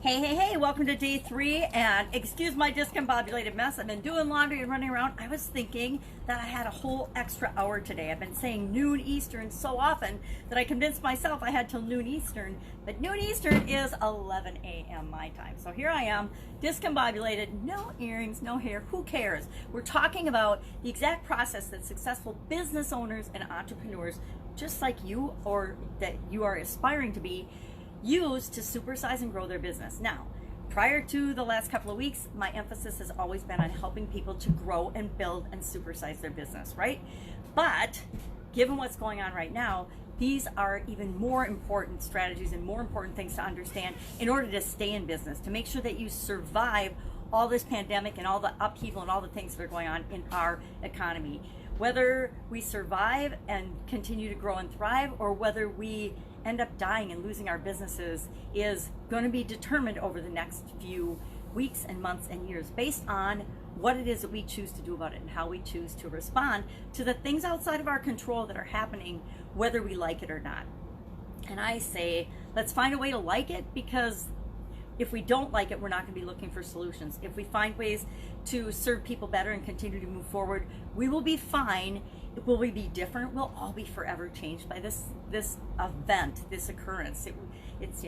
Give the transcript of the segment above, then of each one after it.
Hey, welcome to day 3, and excuse my discombobulated mess. I've been doing laundry and running around. I was thinking that I had a whole extra hour today. I've been saying noon Eastern so often that I convinced myself I had till noon Eastern, but noon Eastern is 11 a.m. my time. So here I am, discombobulated, no earrings, no hair, who cares? We're talking about the exact process that successful business owners and entrepreneurs, just like you or that you are aspiring to be, use to supersize and grow their business. Now, prior to the last couple of weeks, my emphasis has always been on helping people to grow and build and supersize their business, right? But given what's going on right now, these are even more important strategies and more important things to understand in order to stay in business, to make sure that you survive all this pandemic and all the upheaval and all the things that are going on in our economy. Whether we survive and continue to grow and thrive, or whether we end up dying and losing our businesses, is going to be determined over the next few weeks and months and years based on what it is that we choose to do about it and how we choose to respond to the things outside of our control that are happening, whether we like it or not. And I say, let's find a way to like it, because if we don't like it, we're not going to be looking for solutions. If we find ways to serve people better and continue to move forward, we will be fine. Will we be different? We'll all be forever changed by this event, this occurrence. It's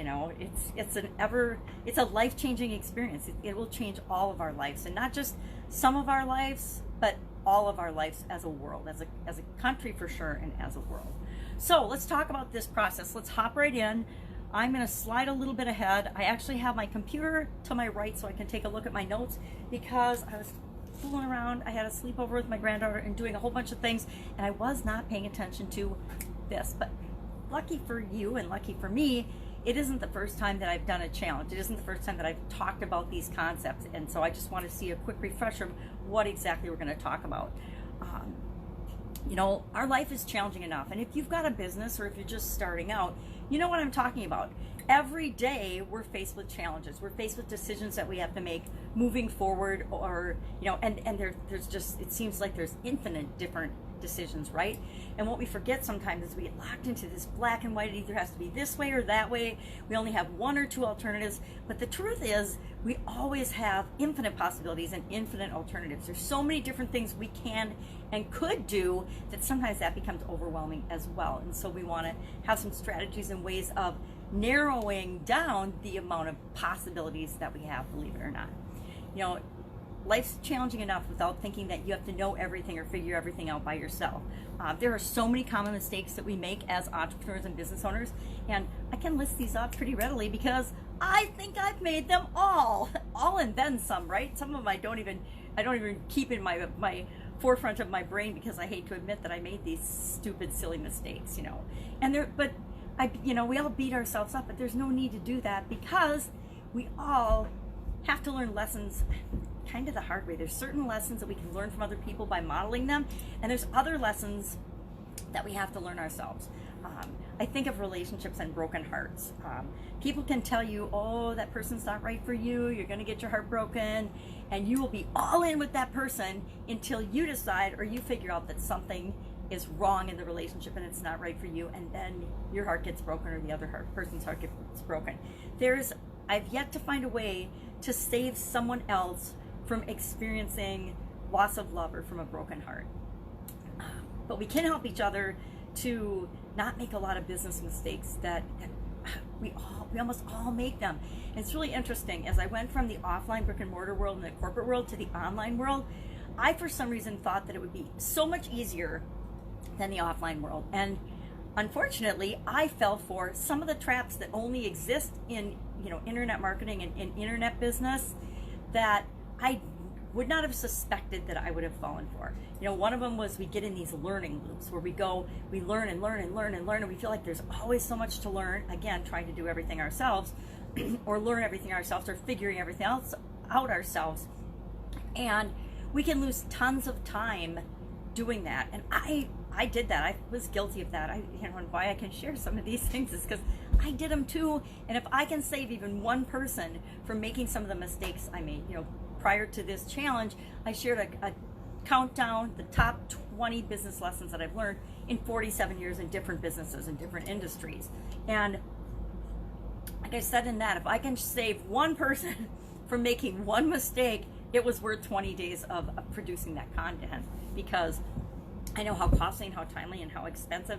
a life-changing experience. It will change all of our lives, and not just some of our lives, but all of our lives as a world, as a country for sure, and as a world. So let's talk about this process. Let's hop right in. I'm going to slide a little bit ahead. I actually have my computer to my right so I can take a look at my notes, because I was fooling around. I had a sleepover with my granddaughter and doing a whole bunch of things, and I was not paying attention to this. But lucky for you and lucky for me, it isn't the first time that I've done a challenge. It isn't the first time that I've talked about these concepts, and so I just want to see a quick refresher of what exactly we're going to talk about. You know, our life is challenging enough, and if you've got a business or if you're just starting out, you know what I'm talking about. Every day we're faced with challenges. We're faced with decisions that we have to make moving forward, or, you know, and there's just, it seems like there's infinite different decisions, right? And what we forget sometimes is we get locked into this black and white. It either has to be this way or that way. We only have one or two alternatives. But the truth is, we always have infinite possibilities and infinite alternatives. There's so many different things we can and could do that sometimes that becomes overwhelming as well. And so we want to have some strategies and ways of narrowing down the amount of possibilities that we have, believe it or not. You know, life's challenging enough without thinking that you have to know everything or figure everything out by yourself. There are so many common mistakes that we make as entrepreneurs and business owners, and I can list these off pretty readily because I think I've made them all and then some, right? Some of them I don't even keep in my forefront of my brain, because I hate to admit that I made these stupid, silly mistakes, you know. We all beat ourselves up, but there's no need to do that, because we all have to learn lessons kind of the hard way. There's certain lessons that we can learn from other people by modeling them, and there's other lessons that we have to learn ourselves. I think of relationships and broken hearts. People can tell you, oh, that person's not right for you, you're going to get your heart broken, and you will be all in with that person until you decide or you figure out that something is wrong in the relationship and it's not right for you, and then your heart gets broken, or the other person's heart gets broken. I've yet to find a way to save someone else from experiencing loss of love or from a broken heart. But we can help each other to not make a lot of business mistakes that we almost all make them. And it's really interesting. As I went from the offline brick and mortar world and the corporate world to the online world, I for some reason thought that it would be so much easier than the offline world. And unfortunately, I fell for some of the traps that only exist in, you know, internet marketing and in internet business that I would not have suspected that I would have fallen for. You know, one of them was we get in these learning loops where we learn and learn and learn and learn, and we feel like there's always so much to learn, again, trying to do everything ourselves or learn everything ourselves or figuring everything else out ourselves. And we can lose tons of time doing that. And I did that. I was guilty of that. And why I can share some of these things is because I did them too. And if I can save even one person from making some of the mistakes I made, you know, prior to this challenge, I shared a countdown, the top 20 business lessons that I've learned in 47 years in different businesses and different industries. And like I said in that, if I can save one person from making one mistake, it was worth 20 days of producing that content, because I know how costly and how timely and how expensive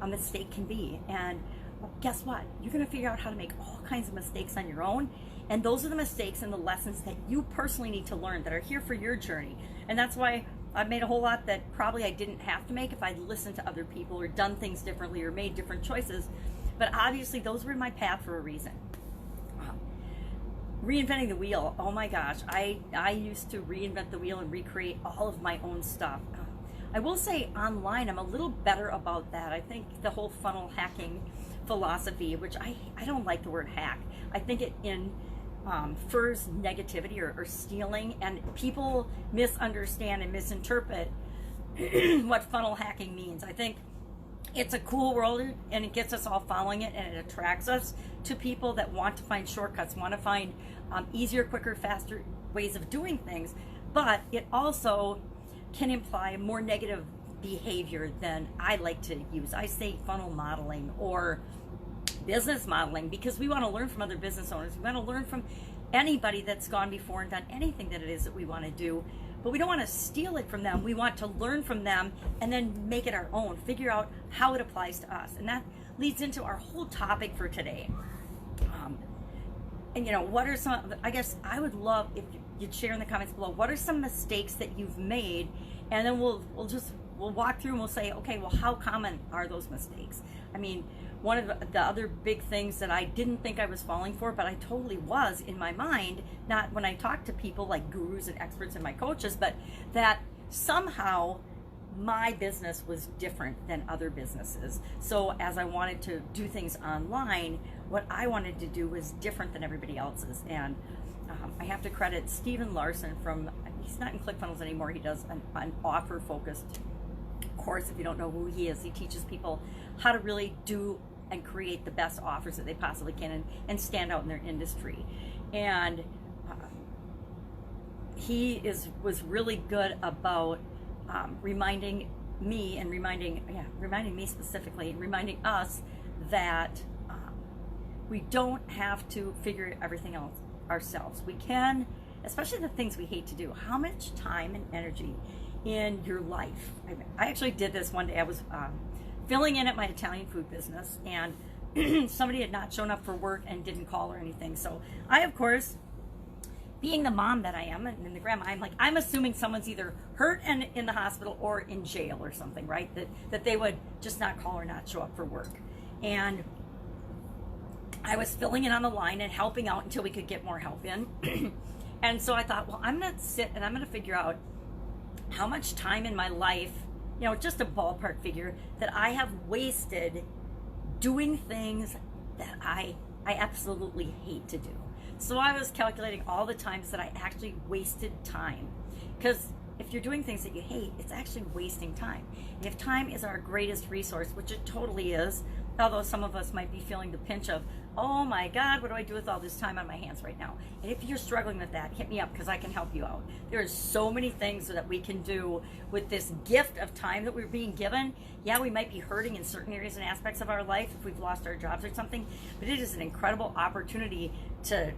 a mistake can be. And guess what? You're going to figure out how to make all kinds of mistakes on your own. And those are the mistakes and the lessons that you personally need to learn, that are here for your journey. And that's why I've made a whole lot that probably I didn't have to make if I'd listened to other people or done things differently or made different choices. But obviously those were in my path for a reason. Reinventing the wheel. Oh my gosh. I used to reinvent the wheel and recreate all of my own stuff. I will say online, I'm a little better about that. I think the whole funnel hacking philosophy, which I don't like the word hack. I think it infers negativity or stealing, and people misunderstand and misinterpret what funnel hacking means. I think it's a cool world, and it gets us all following it, and it attracts us to people that want to find shortcuts, want to find easier, quicker, faster ways of doing things. But it also can imply more negative behavior than I like to use. I say funnel modeling or business modeling, because we want to learn from other business owners. We want to learn from anybody that's gone before and done anything that it is that we want to do. But we don't want to steal it from them. We want to learn from them and then make it our own, figure out how it applies to us. And that leads into our whole topic for today. And you know, what are some, I guess I would love if you'd share in the comments below, what are some mistakes that you've made? And then we'll walk through and we'll say, okay, well, how common are those mistakes? I mean, one of the other big things that I didn't think I was falling for, but I totally was in my mind, not when I talk to people like gurus and experts and my coaches, but that somehow my business was different than other businesses. So as I wanted to do things online, what I wanted to do was different than everybody else's. And I have to credit Stephen Larson from, he's not in ClickFunnels anymore, he does an offer-focused course. If you don't know who he is, he teaches people how to really do and create the best offers that they possibly can and stand out in their industry. And he was really good about reminding me and reminding me specifically, reminding us that we don't have to figure everything out ourselves. We can, especially the things we hate to do. How much time and energy in your life? I actually did this one day. I was filling in at my Italian food business, and somebody had not shown up for work and didn't call or anything. So I, of course, being the mom that I am and the grandma, I'm assuming someone's either hurt and in the hospital or in jail or something, right? That they would just not call or not show up for work. And I was filling in on the line and helping out until we could get more help in. And so I thought, well, I'm going to sit and I'm going to figure out how much time in my life, you know, just a ballpark figure, that I have wasted doing things that I absolutely hate to do. So I was calculating all the times that I actually wasted time. Because if you're doing things that you hate, it's actually wasting time. And if time is our greatest resource, which it totally is, although some of us might be feeling the pinch of, oh my God, what do I do with all this time on my hands right now? And if you're struggling with that, hit me up, because I can help you out. There's so many things that we can do with this gift of time that we're being given. Yeah, we might be hurting in certain areas and aspects of our life if we've lost our jobs or something, but it is an incredible opportunity to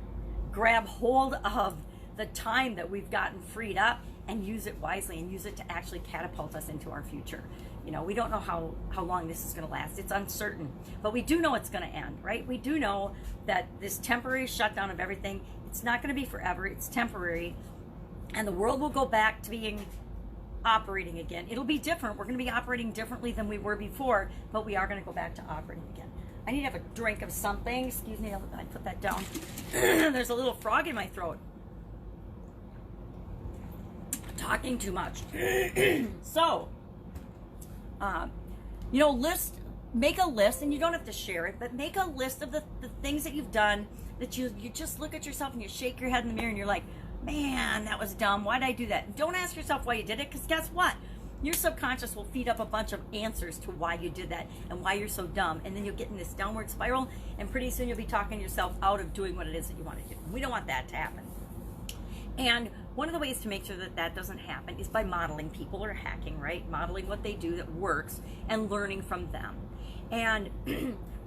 grab hold of the time that we've gotten freed up and use it wisely and use it to actually catapult us into our future. You know, we don't know how long this is going to last. It's uncertain, but we do know it's going to end, right? We do know that this temporary shutdown of everything, it's not going to be forever. It's temporary, and the world will go back to being operating again. It'll be different. We're going to be operating differently than we were before, but we are going to go back to operating again. I need to have a drink of something. Excuse me, I put that down. There's a little frog in my throat. I'm talking too much. So, you know, make a list, and you don't have to share it, but make a list of the things that you've done that you just look at yourself and you shake your head in the mirror and you're like, man, that was dumb. Why did I do that? And don't ask yourself why you did it, because guess what? Your subconscious will feed up a bunch of answers to why you did that and why you're so dumb. And then you'll get in this downward spiral, and pretty soon you'll be talking yourself out of doing what it is that you want to do. We don't want that to happen. And one of the ways to make sure that that doesn't happen is by modeling people, or hacking, right? Modeling what they do that works and learning from them. And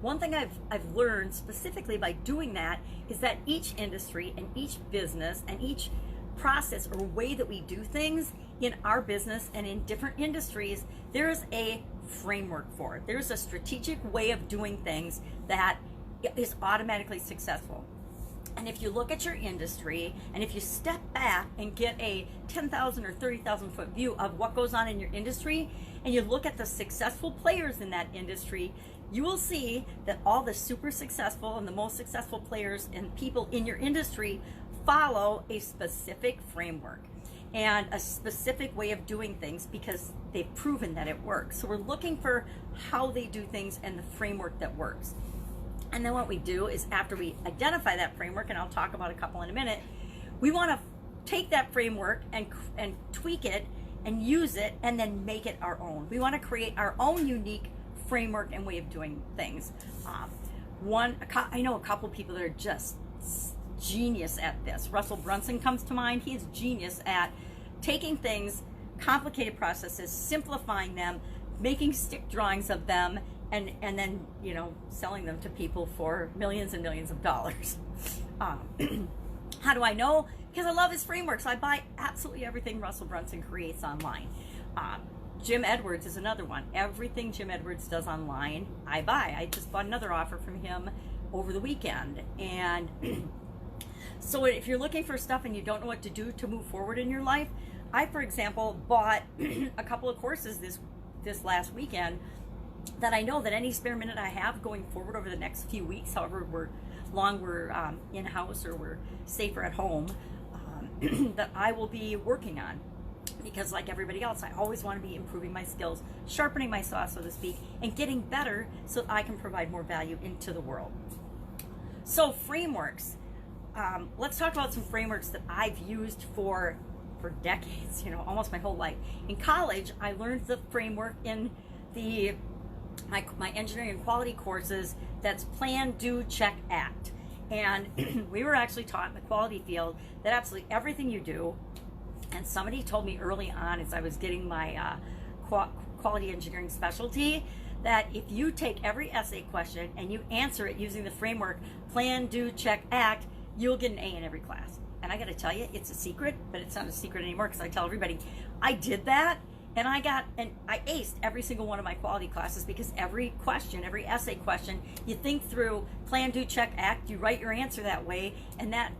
one thing I've learned specifically by doing that is that each industry and each business and each process or way that we do things in our business and in different industries, there's a framework for it. There's a strategic way of doing things that is automatically successful. And if you look at your industry, and if you step back and get a 10,000 or 30,000 foot view of what goes on in your industry, and you look at the successful players in that industry, you will see that all the super successful and the most successful players and people in your industry follow a specific framework and a specific way of doing things because they've proven that it works. So we're looking for how they do things and the framework that works. And then what we do is after we identify that framework, and I'll talk about a couple in a minute, we want to take that framework and tweak it and use it and then make it our own. We want to create our own unique framework and way of doing things. I know a couple people that are just genius at this. Russell Brunson comes to mind. He is genius at taking things, complicated processes, simplifying them, making stick drawings of them, and then, you know, selling them to people for millions and millions of dollars. How do I know? Because I love his frameworks. I buy absolutely everything Russell Brunson creates online. Jim Edwards is another one. Everything Jim Edwards does online, I buy. I just bought another offer from him over the weekend. And so if you're looking for stuff and you don't know what to do to move forward in your life, I, for example, bought a couple of courses this last weekend that I know that any spare minute I have going forward over the next few weeks, however long we're in-house or we're safer at home, that I will be working on. Because like everybody else, I always want to be improving my skills, sharpening my saw, so to speak, and getting better so that I can provide more value into the world. So frameworks. Let's talk about some frameworks that I've used for decades, you know, almost my whole life. In college, I learned the framework in my engineering and quality courses. That's plan, do, check, act. And we were actually taught in the quality field that absolutely everything you do, and somebody told me early on as I was getting my quality engineering specialty, that if you take every essay question and you answer it using the framework plan, do, check, act, you'll get an A in every class. And I got to tell you, it's a secret, but it's not a secret anymore because I tell everybody I did that. And I aced every single one of my quality classes because every question, every essay question, you think through plan, do, check, act, you write your answer that way, and that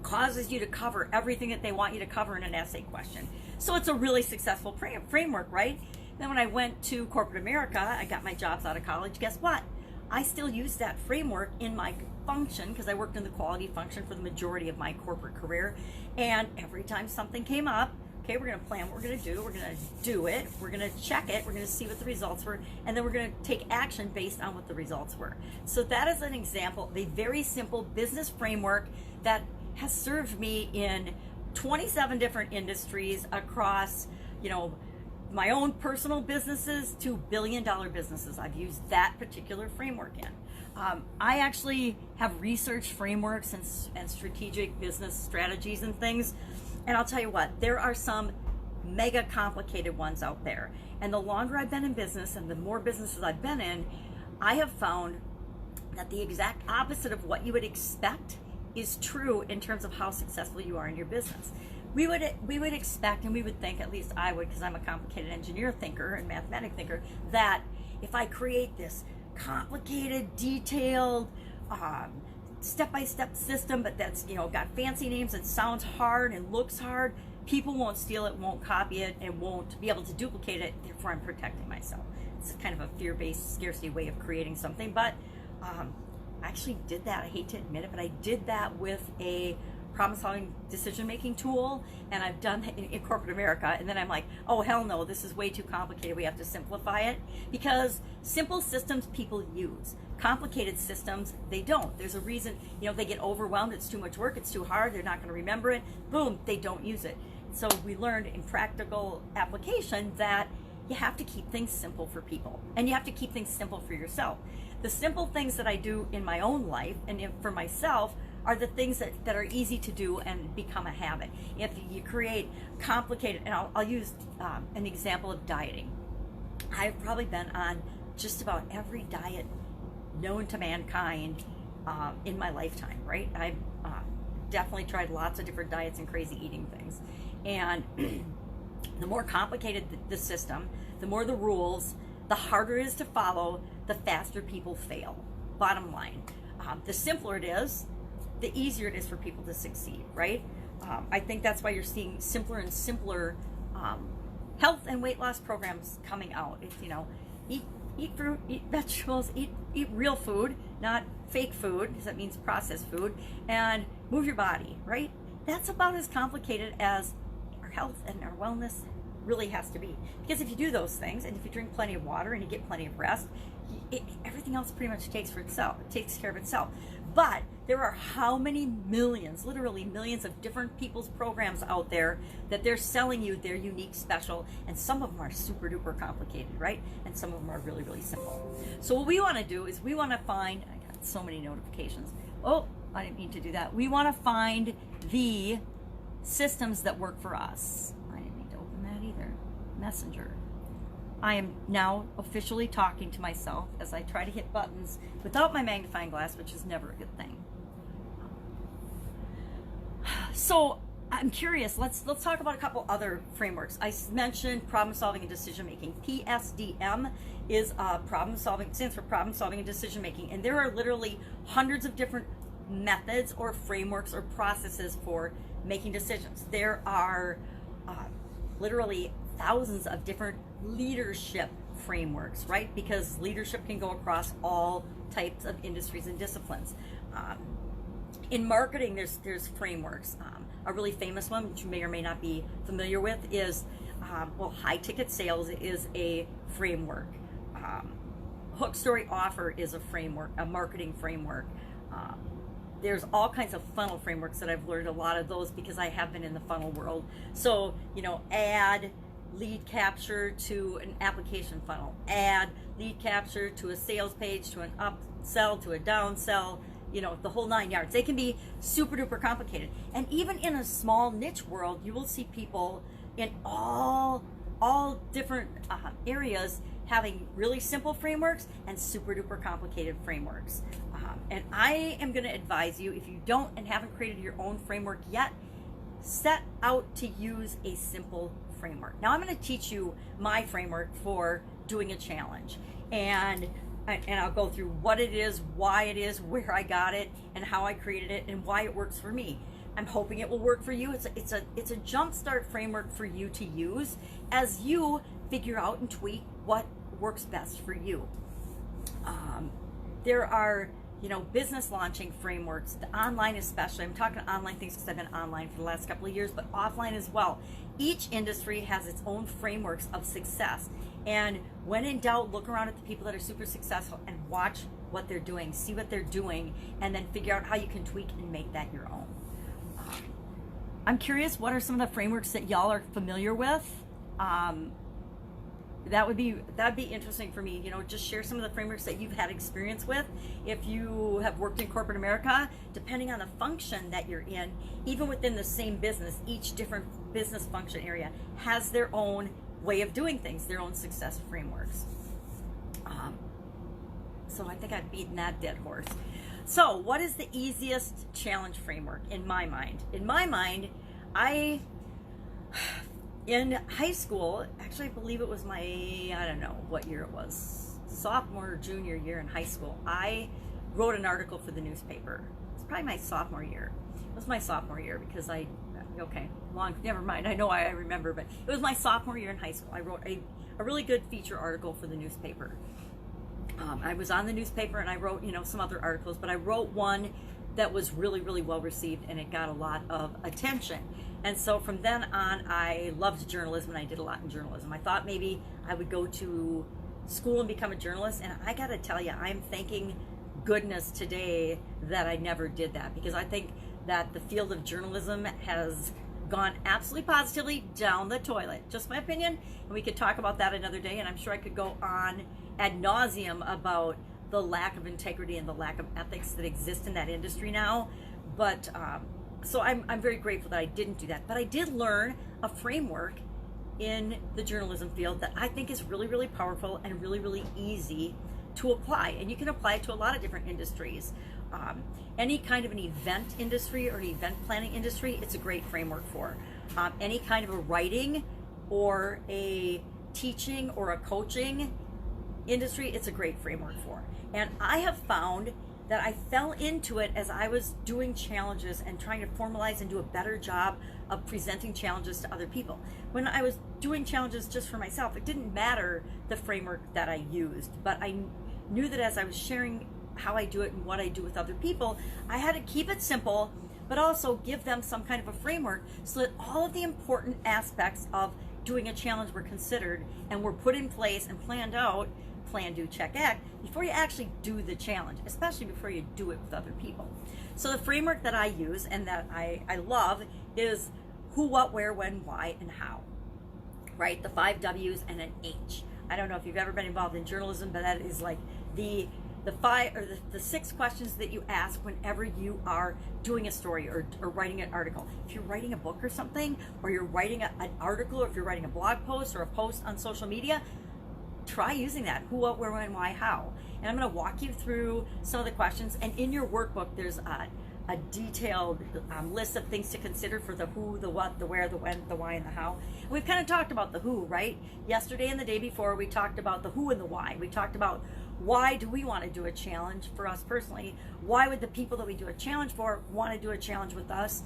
causes you to cover everything that they want you to cover in an essay question. So it's a really successful framework, right? Then when I went to corporate America, I got my jobs out of college. Guess what? I still use that framework in my function because I worked in the quality function for the majority of my corporate career. And every time something came up, okay, we're going to plan what we're going to do. We're going to do it. We're going to check it. We're going to see what the results were. And then we're going to take action based on what the results were. So that is an example of a very simple business framework that has served me in 27 different industries across, you know, my own personal businesses to billion-dollar businesses. I've used that particular framework in. I actually have researched frameworks and strategic business strategies and things. And I'll tell you what, there are some mega complicated ones out there. And the longer I've been in business and the more businesses I've been in, I have found that the exact opposite of what you would expect is true in terms of how successful you are in your business. We would expect, and we would think, at least I would, because I'm a complicated engineer thinker and mathematic thinker, that if I create this complicated, detailed, step-by-step system, but that's, you know, got fancy names and sounds hard and looks hard, people won't steal it, won't copy it, and won't be able to duplicate it. Therefore, I'm protecting myself. It's kind of a fear-based scarcity way of creating something, but I actually did that. I hate to admit it, but I did that with a problem-solving decision-making tool, and I've done that in corporate America, and then I'm like, oh, hell no, this is way too complicated. We have to simplify it, because simple systems people use. Complicated systems, they don't. There's a reason, you know, they get overwhelmed. It's too much work. It's too hard. They're not going to remember it. Boom, they don't use it. So we learned in practical application that you have to keep things simple for people, and you have to keep things simple for yourself. The simple things that I do in my own life and for myself are the things that are easy to do and become a habit. If you create complicated, and I'll use an example of dieting. I've probably been on just about every diet known to mankind in my lifetime, right? I've definitely tried lots of different diets and crazy eating things. And the more complicated the system, the more the rules, the harder it is to follow, the faster people fail. Bottom line. The simpler it is, the easier it is for people to succeed, right? I think that's why you're seeing simpler and simpler health and weight loss programs coming out. It's, you know, eat fruit, eat vegetables, eat real food, not fake food, because that means processed food, and move your body, right? That's about as complicated as our health and our wellness really has to be. Because if you do those things, and if you drink plenty of water and you get plenty of rest, everything else pretty much takes care of itself. But there are how many millions, literally millions of different people's programs out there that they're selling you their unique special, and some of them are super duper complicated, right? And some of them are really, really simple. So what we want to do is we want to find, I got so many notifications. Oh, I didn't mean to do that. We want to find the systems that work for us. I didn't mean to open that either. Messenger. I am now officially talking to myself as I try to hit buttons without my magnifying glass, which is never a good thing. So I'm curious. Let's talk about a couple other frameworks. I mentioned problem solving and decision making. PSDM is stands for problem solving and decision making, and there are literally hundreds of different methods or frameworks or processes for making decisions. There are literally thousands of different leadership frameworks, right? Because leadership can go across all types of industries and disciplines. In marketing, there's frameworks. A really famous one, which you may or may not be familiar with, is high ticket sales is a framework. Hook, story, offer is a framework, a marketing framework. There's all kinds of funnel frameworks that I've learned a lot of those because I have been in the funnel world. So, you know, add lead capture to an application funnel, add lead capture to a sales page, to an upsell, to a downsell, you know, the whole 9 yards. They can be super duper complicated. And even in a small niche world, you will see people in all different areas having really simple frameworks and super duper complicated frameworks. And I am going to advise you, if you don't and haven't created your own framework yet, set out to use a simple framework. Now I'm going to teach you my framework for doing a challenge, and I'll go through what it is, why it is, where I got it, and how I created it, and why it works for me. I'm hoping it will work for you. It's a jumpstart framework for you to use as you figure out and tweak what works best for you. There are, you know, business launching frameworks, the online especially. I'm talking online things because I've been online for the last couple of years, but offline as well. Each industry has its own frameworks of success. And when in doubt, look around at the people that are super successful and watch what they're doing, see what they're doing, and then figure out how you can tweak and make that your own. I'm curious, what are some of the frameworks that y'all are familiar with? That'd be interesting for me. You know, just share some of the frameworks that you've had experience with. If you have worked in corporate America, depending on the function that you're in, even within the same business, each different business function area has their own way of doing things, their own success frameworks. So I think I've beaten that dead horse. So what is the easiest challenge framework in my mind? In my mind, in high school, actually I believe it was my, I don't know what year it was, sophomore or junior year in high school, I wrote an article for the newspaper. It's probably my sophomore year. It was my sophomore year because never mind, I know I remember, but it was my sophomore year in high school. I wrote a really good feature article for the newspaper. I was on the newspaper and I wrote, you know, some other articles, but I wrote one that was really, really well received and it got a lot of attention. And so from then on, I loved journalism and I did a lot in journalism. I thought maybe I would go to school and become a journalist, and I gotta tell you, I'm thanking goodness today that I never did that, because I think that the field of journalism has gone absolutely positively down the toilet. Just my opinion, and we could talk about that another day, and I'm sure I could go on ad nauseum about the lack of integrity and the lack of ethics that exist in that industry now. But so I'm very grateful that I didn't do that. But I did learn a framework in the journalism field that I think is really, really powerful and really, really easy to apply. And you can apply it to a lot of different industries. Any kind of an event industry or an event planning industry, it's a great framework for. Any kind of a writing or a teaching or a coaching industry, it's a great framework for. And I have found that I fell into it as I was doing challenges and trying to formalize and do a better job of presenting challenges to other people. When I was doing challenges just for myself, it didn't matter the framework that I used, but I knew that as I was sharing how I do it and what I do with other people, I had to keep it simple, but also give them some kind of a framework so that all of the important aspects of doing a challenge were considered and were put in place and planned out, plan, do, check, act, before you actually do the challenge, especially before you do it with other people. So the framework that I use and that I love is who, what, where, when, why, and how, right? The 5 W's and an H. I don't know if you've ever been involved in journalism, but that is like the 6 questions that you ask whenever you are doing a story or writing an article. If you're writing a book or something, or you're writing an article, or if you're writing a blog post or a post on social media, try using that. Who, what, where, when, why, how. And I'm going to walk you through some of the questions. And in your workbook, there's a detailed list of things to consider for the who, the what, the where, the when, the why, and the how. And we've kind of talked about the who, right? Yesterday and the day before, we talked about the who and the why. We talked about why do we want to do a challenge for us personally? Why would the people that we do a challenge for want to do a challenge with us?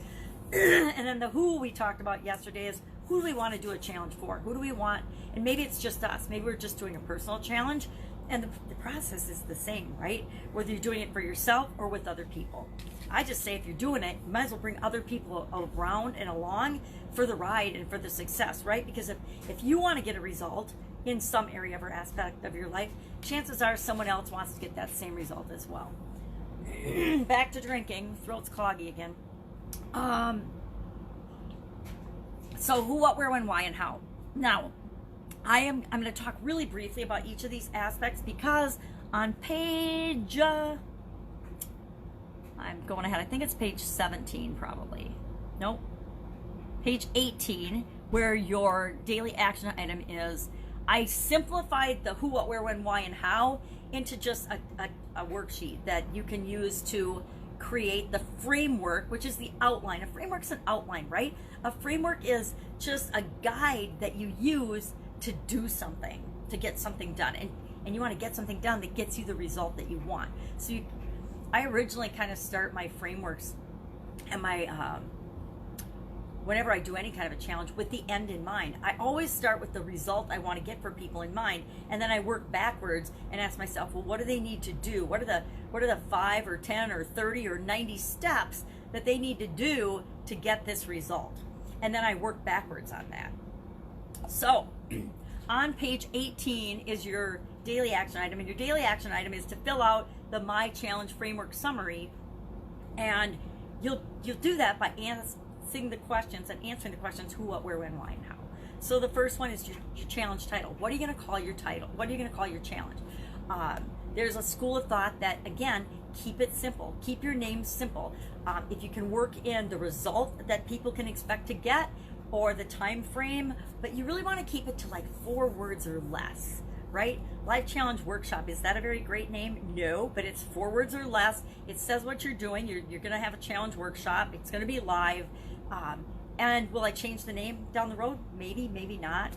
And then the who we talked about yesterday is who do we want to do a challenge for? Who do we want? And maybe it's just us. Maybe we're just doing a personal challenge. And the process is the same, right? Whether you're doing it for yourself or with other people. I just say if you're doing it, you might as well bring other people around and along for the ride and for the success, right? Because if you want to get a result in some area or aspect of your life, chances are someone else wants to get that same result as well. Back to drinking, throat's cloggy again. So who, what, where, when, why, and how. Now, I'm going to talk really briefly about each of these aspects because on page, I'm going ahead, I think it's page 17 probably. Nope. Page 18, where your daily action item is, I simplified the who, what, where, when, why, and how into just a worksheet that you can use to create the framework, which is the outline. A framework's an outline, right? A framework is just a guide that you use to do something, to get something done. And you want to get something done that gets you the result that you want. So I originally kind of start my frameworks and my whenever I do any kind of a challenge with the end in mind. I always start with the result I want to get for people in mind, and then I work backwards and ask myself, well, what do they need to do? What are the 5 or 10 or 30 or 90 steps that they need to do to get this result? And then I work backwards on that. So on page 18 is your daily action item, and your daily action item is to fill out the My Challenge Framework summary, and you'll do that by answering the questions who, what, where, when, why, and how. So the first one is your challenge title. What are you going to call your title? What are you going to call your challenge? There's a school of thought that, again, keep it simple. Keep your name simple. If you can work in the result that people can expect to get or the time frame, but you really want to keep it to like 4 words or less, right? Live Challenge Workshop, is that a very great name? No, but it's 4 words or less. It says what you're doing. You're going to have a challenge workshop. It's going to be live. And will I change the name down the road? Maybe, maybe not.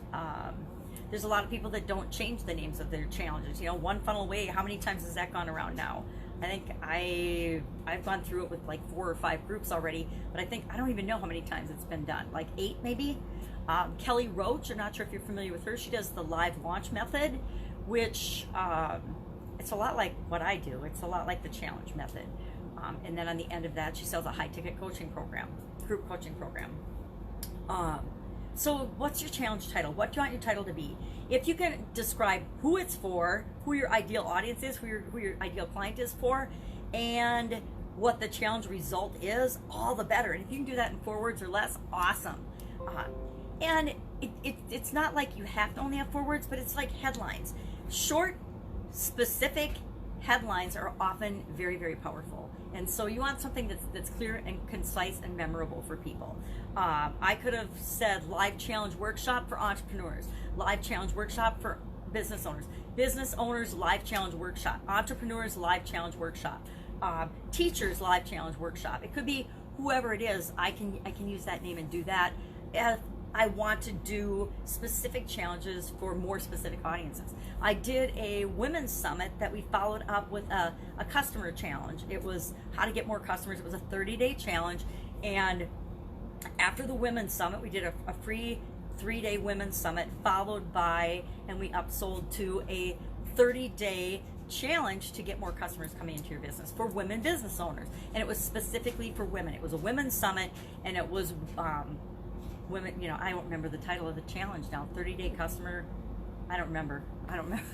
There's a lot of people that don't change the names of their challenges. You know, One Funnel Away, how many times has that gone around now? I think I've gone through it with like 4 or 5 groups already, but I don't even know how many times it's been done. Like 8 maybe? Kelly Roach, I'm not sure if you're familiar with her. She does the live launch method, which it's a lot like what I do. It's a lot like the challenge method. And then on the end of that, she sells a high-ticket coaching program, group coaching program. So what's your challenge title? What do you want your title to be? If you can describe who it's for, who your ideal audience is, who your ideal client is for, and what the challenge result is, all the better. And if you can do that in 4 words or less, awesome. And it's not like you have to only have 4 words, but it's like headlines. Short, specific headlines are often very, very powerful. And so you want something that's clear and concise and memorable for people. I could have said Live Challenge Workshop for entrepreneurs, Live Challenge Workshop for business owners. Business owners live challenge workshop, entrepreneurs live challenge workshop, teachers live challenge workshop. It could be whoever it is. I can use that name and do that. If I want to do specific challenges for more specific audiences. I did a women's summit that we followed up with a customer challenge. It was how to get more customers. It was a 30-day challenge, and after the women's summit, we did a free 3-day women's summit, followed by, and we upsold to a 30-day challenge to get more customers coming into your business for women business owners. And it was specifically for women. It was a women's summit, and it was women, I don't remember the title of the challenge now. 30-day customer, I don't remember.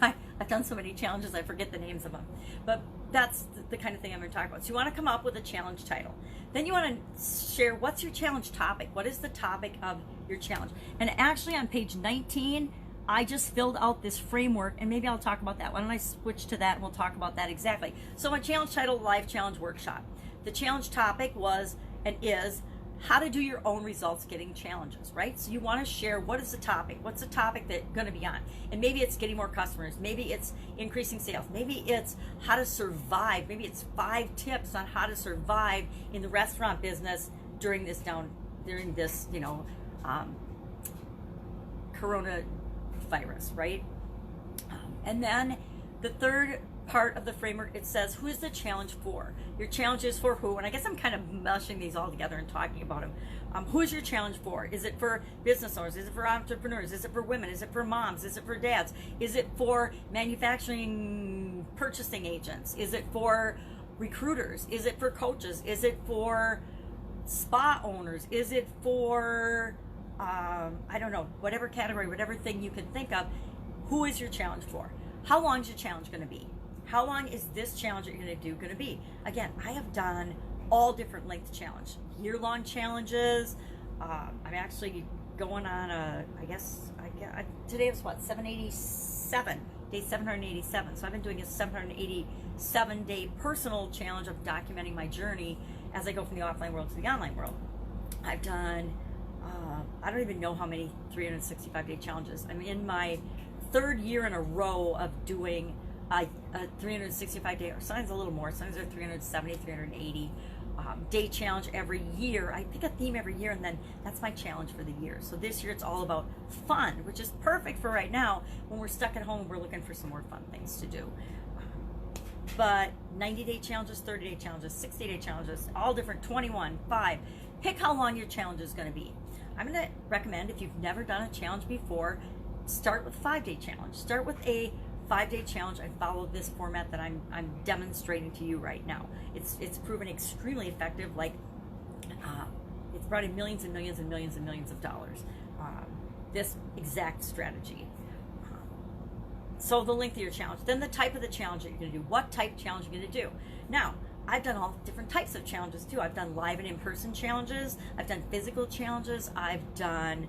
I've done so many challenges, I forget the names of them. But that's the kind of thing I'm going to talk about. So you want to come up with a challenge title. Then you want to share, what's your challenge topic? What is the topic of your challenge? And actually on page 19, I just filled out this framework, and maybe I'll talk about that. Why don't I switch to that and we'll talk about that exactly. So my challenge title, Live Challenge Workshop. The challenge topic was and is how to do your own results getting challenges, right? So you want to share, what is the topic? What's the topic that's going to be on? And maybe it's getting more customers. Maybe it's increasing sales.Maybe it's how to survive. Maybe it's 5 tips on how to survive in the restaurant business during this coronavirus, right? And then the third part of the framework, it says, who is the challenge for? Your challenge is for who? And I guess I'm kind of mushing these all together and talking about them. Who is your challenge for? Is it for business owners? Is it for entrepreneurs? Is it for women? Is it for moms? Is it for dads? Is it for manufacturing purchasing agents? Is it for recruiters? Is it for coaches? Is it for spa owners? Is it for, I don't know, whatever category, whatever thing you can think of? Who is your challenge for? How long is your challenge going to be? How long is this challenge that you're going to do going to be? Again, I have done all different length challenge, year-long challenges. I'm actually going on today was what, 787, day 787. So I've been doing a 787-day personal challenge of documenting my journey as I go from the offline world to the online world. I've done, I don't even know how many 365-day challenges. I'm in my 3rd year in a row of doing a 365-day, or sometimes a little more, sometimes they're 370, 380 day challenge every year. I pick a theme every year, and then that's my challenge for the year. So this year it's all about fun, which is perfect for right now when we're stuck at home and we're looking for some more fun things to do. But 90-day challenges, 30-day challenges, 60-day challenges, all different, 21, 5. Pick how long your challenge is going to be. I'm going to recommend, if you've never done a challenge before, start with 5-day challenge. Start with a 5-day challenge and follow this format that I'm demonstrating to you right now. It's proven extremely effective. Like it's brought in millions and millions and millions and millions of dollars. This exact strategy. So the length of your challenge, then the type of the challenge that you're going to do. What type challenge you're going to do? Now, I've done all different types of challenges too. I've done live and in-person challenges. I've done physical challenges. I've done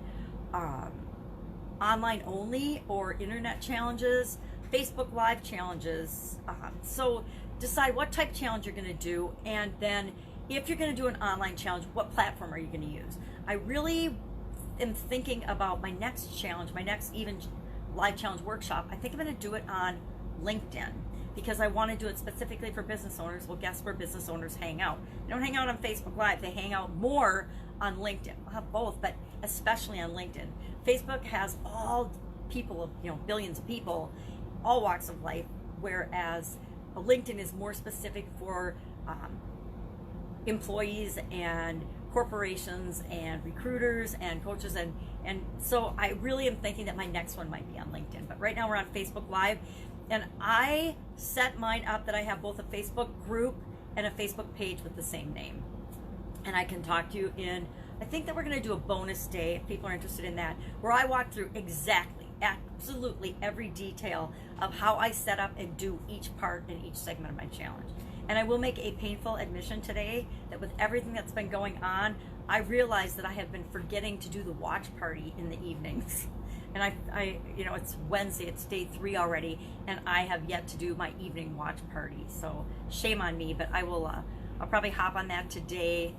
online only or internet challenges, Facebook Live challenges. So decide what type of challenge you're going to do, and then if you're going to do an online challenge, what platform are you going to use? I really am thinking about my next challenge, my next even live challenge workshop. I think I'm going to do it on LinkedIn because I want to do it specifically for business owners. Well, guess where business owners hang out? They don't hang out on Facebook Live. They hang out more on LinkedIn. I'll have both, but especially on LinkedIn. Facebook has all people, billions of people, all walks of life, whereas LinkedIn is more specific for employees and corporations and recruiters and coaches, and so I really am thinking that my next one might be on LinkedIn. But right now we're on Facebook Live, and I set mine up that I have both a Facebook group and a Facebook page with the same name, and I can talk to you in, I think that we're going to do a bonus day if people are interested in that, where I walk through absolutely every detail of how I set up and do each part in each segment of my challenge. And I will make a painful admission today that with everything that's been going on, I realized that I have been forgetting to do the watch party in the evenings. And I it's Wednesday, it's day 3 already, and I have yet to do my evening watch party. So shame on me, but I will, I'll probably hop on that today.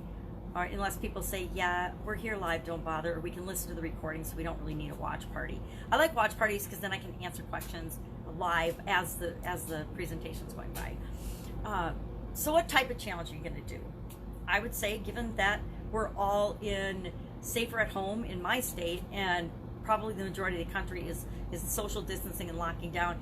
or unless people say, yeah, we're here live, don't bother, or we can listen to the recording, so we don't really need a watch party. I like watch parties because then I can answer questions live as the presentation's going by. So what type of challenge are you going to do? I would say, given that we're all in safer at home in my state, and probably the majority of the country is social distancing and locking down,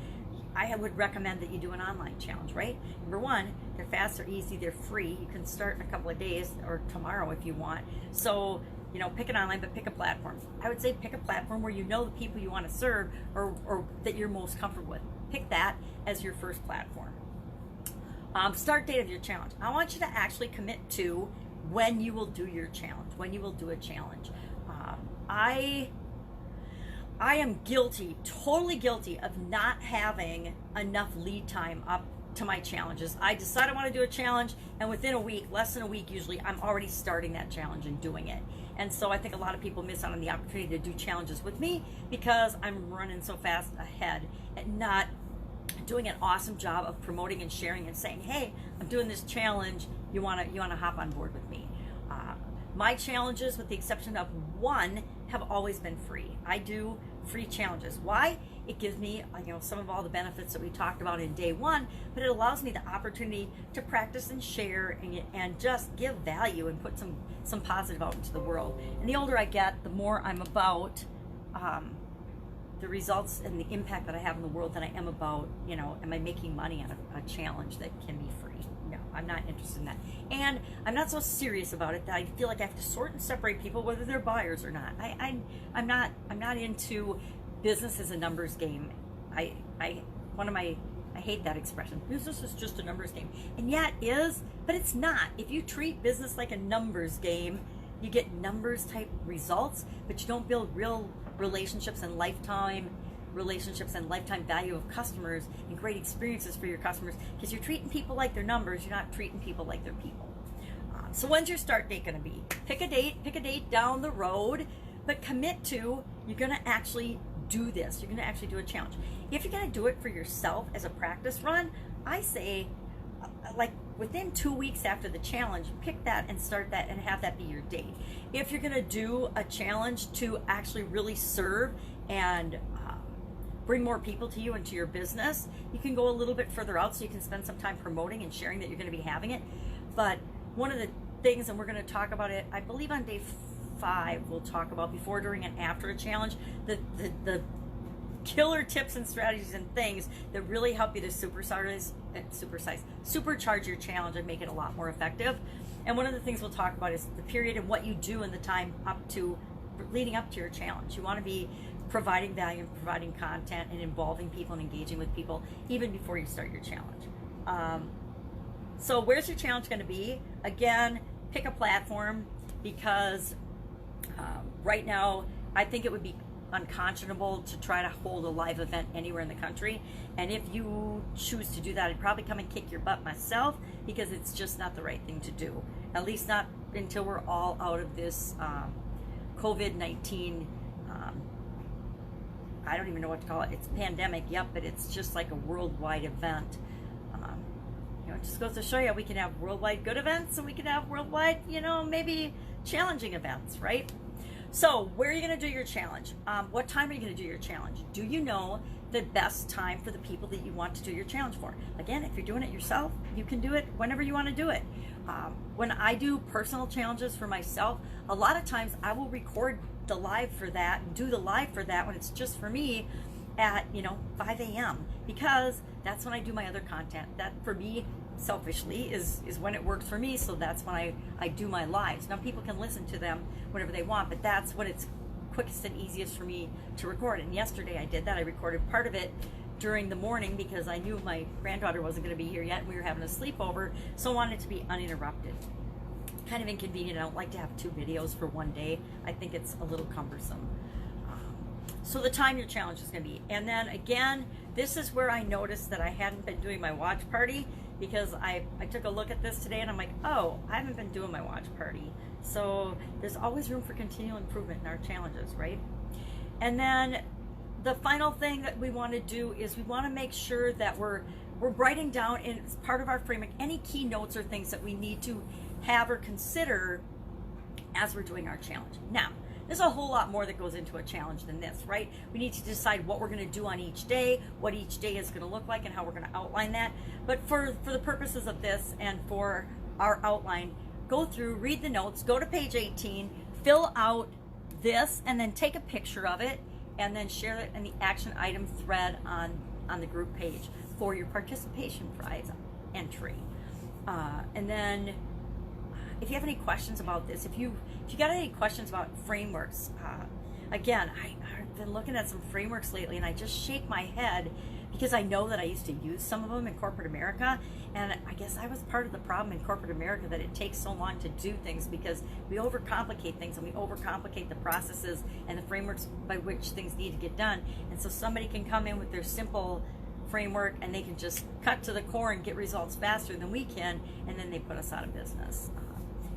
I would recommend that you do an online challenge, right? Number one, they're fast, they're easy, they're free. You can start in a couple of days or tomorrow if you want. So, you know, pick an online, but pick a platform. I would say pick a platform where you know the people you want to serve, or that you're most comfortable with. Pick that as your first platform. Start date of your challenge. I want you to actually commit to when you will do your challenge, when you will do a challenge. I am guilty, totally guilty of not having enough lead time up to my challenges. I decide I want to do a challenge, and within a week, less than a week usually, I'm already starting that challenge and doing it. And so I think a lot of people miss out on the opportunity to do challenges with me because I'm running so fast ahead and not doing an awesome job of promoting and sharing and saying, hey, I'm doing this challenge, you wanna hop on board with me. My challenges, with the exception of one, have always been free. I do free challenges. Why? It gives me, you know, some of all the benefits that we talked about in day one, but it allows me the opportunity to practice and share and just give value and put some positive out into the world. And the older I get, the more I'm about the results and the impact that I have in the world than I am about, you know, am I making money on a challenge that can be free? No, I'm not interested in that. And I'm not so serious about it that I feel like I have to sort and separate people whether they're buyers or not. I'm not into business as a numbers game. I hate that expression. Business is just a numbers game. And yeah, it is, but it's not. If you treat business like a numbers game, you get numbers type results, but you don't build real relationships and lifetime value of customers and great experiences for your customers, because you're treating people like they're numbers, you're not treating people like they're people. So when's your start date going to be? Pick a date down the road, but commit to, you're going to actually do this. You're going to actually do a challenge. If you're going to do it for yourself as a practice run, I say, like within 2 weeks after the challenge, pick that and start that and have that be your date. If you're going to do a challenge to actually really serve and bring more people to you and to your business, you can go a little bit further out so you can spend some time promoting and sharing that you're going to be having it. But one of the things, and we're going to talk about it, I believe on day 5, we'll talk about before, during, and after a challenge, the killer tips and strategies and things that really help you to supercharge your challenge and make it a lot more effective. And one of the things we'll talk about is the period and what you do in the time leading up to your challenge. You want to be providing value and providing content and involving people and engaging with people even before you start your challenge. So where's your challenge going to be? Again, pick a platform, because right now I think it would be unconscionable to try to hold a live event anywhere in the country. And if you choose to do that, I'd probably come and kick your butt myself, because it's just not the right thing to do. At least not until we're all out of this COVID-19, I don't even know what to call it. It's pandemic, yep, but it's just like a worldwide event. You know, it just goes to show you, we can have worldwide good events and we can have worldwide, you know, maybe challenging events, right? So where are you going to do your challenge? What time are you going to do your challenge? Do you know the best time for the people that you want to do your challenge for? Again, if you're doing it yourself, you can do it whenever you want to do it. When I do personal challenges for myself, a lot of times I will record the live for that, do the live for that when it's just for me at, you know, 5 a.m. because that's when I do my other content. That, for me, selfishly, is when it works for me, so that's when I do my lives. Now, people can listen to them whenever they want, but that's when it's quickest and easiest for me to record. And yesterday I did that. I recorded part of it during the morning because I knew my granddaughter wasn't going to be here yet and we were having a sleepover, so I wanted it to be uninterrupted. Kind of inconvenient. I don't like to have 2 videos for one day. I think it's a little cumbersome. So the time your challenge is going to be. And then again, this is where I noticed that I hadn't been doing my watch party, because I took a look at this today and I'm like, oh, I haven't been doing my watch party. So there's always room for continual improvement in our challenges, right? And then the final thing that we want to do is we want to make sure that we're writing down, in as part of our framework, any key notes or things that we need to have or consider as we're doing our challenge. Now, there's a whole lot more that goes into a challenge than this, right? We need to decide what we're going to do on each day, what each day is going to look like, and how we're going to outline that. But for the purposes of this and for our outline, go through, read the notes, go to page 18, fill out this, and then take a picture of it, and then share it in the action item thread on the group page for your participation prize entry. And then if you have any questions about this, if you got any questions about frameworks, again, I've been looking at some frameworks lately, and I just shake my head because I know that I used to use some of them in corporate America, and I guess I was part of the problem in corporate America, that it takes so long to do things because we overcomplicate things, and we overcomplicate the processes and the frameworks by which things need to get done. And so somebody can come in with their simple framework and they can just cut to the core and get results faster than we can, and then they put us out of business.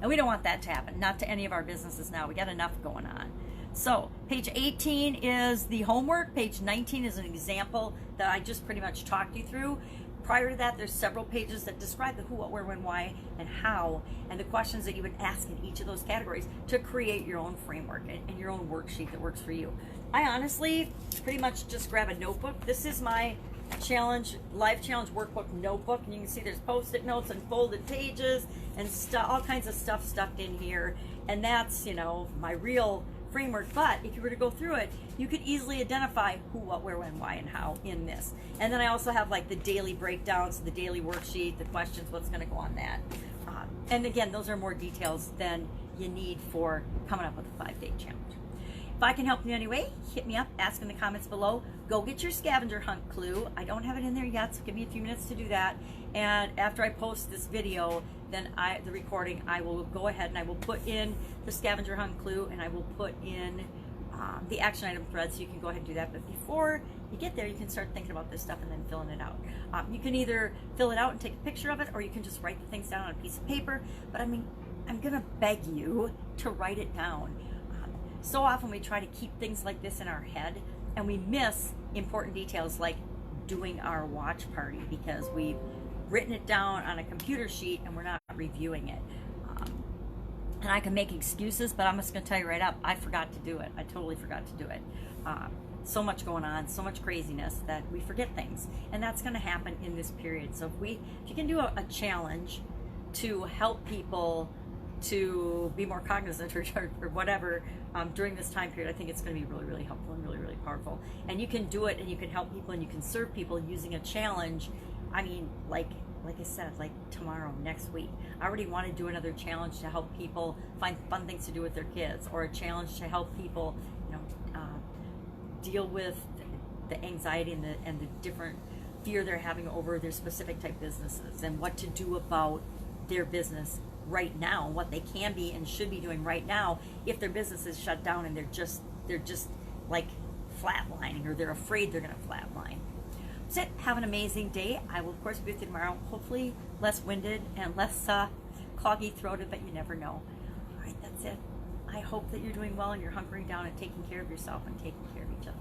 And we don't want that to happen, not to any of our businesses now. We got enough going on. So page 18 is the homework. Page 19 is an example that I just pretty much talked you through. Prior to that, there's several pages that describe the who, what, where, when, why, and how, and the questions that you would ask in each of those categories to create your own framework and your own worksheet that works for you. I honestly pretty much just grab a notebook. This is my live challenge workbook notebook, and you can see there's post-it notes and folded pages and all kinds of stuff stuffed in here, and that's, you know, my real framework. But if you were to go through it, you could easily identify who, what, where, when, why, and how in this. And then I also have like the daily breakdowns, the daily worksheet, the questions, what's going to go on that. And again, those are more details than you need for coming up with a 5-day challenge. If I can help you in any way, hit me up, ask in the comments below. Go get your scavenger hunt clue. I don't have it in there yet, so give me a few minutes to do that. And after I post this video, then the recording, I will go ahead and I will put in the scavenger hunt clue, and I will put in the action item thread, so you can go ahead and do that. But before you get there, you can start thinking about this stuff and then filling it out. You can either fill it out and take a picture of it, or you can just write the things down on a piece of paper. But I mean, I'm gonna beg you to write it down. So often we try to keep things like this in our head, and we miss important details like doing our watch party because we've written it down on a computer sheet and we're not reviewing it. And I can make excuses, but I'm just going to tell you right up, I forgot to do it. I totally forgot to do it. So much going on, so much craziness that we forget things, and that's going to happen in this period. So if you can do a challenge to help people to be more cognizant or whatever during this time period, I think it's going to be really, really helpful and really, really powerful. And you can do it, and you can help people, and you can serve people using a challenge. I mean, like I said, like tomorrow, next week. I already want to do another challenge to help people find fun things to do with their kids, or a challenge to help people, you know, deal with the anxiety and the different fear they're having over their specific type businesses, and what to do about their business right now, what they can be and should be doing right now if their business is shut down and they're just like flatlining, or they're afraid they're going to flatline. That's it. Have an amazing day. I will of course be with you tomorrow, hopefully less winded and less cloggy throated, but you never know. All right, that's it. I hope that you're doing well and you're hunkering down and taking care of yourself and taking care of each other.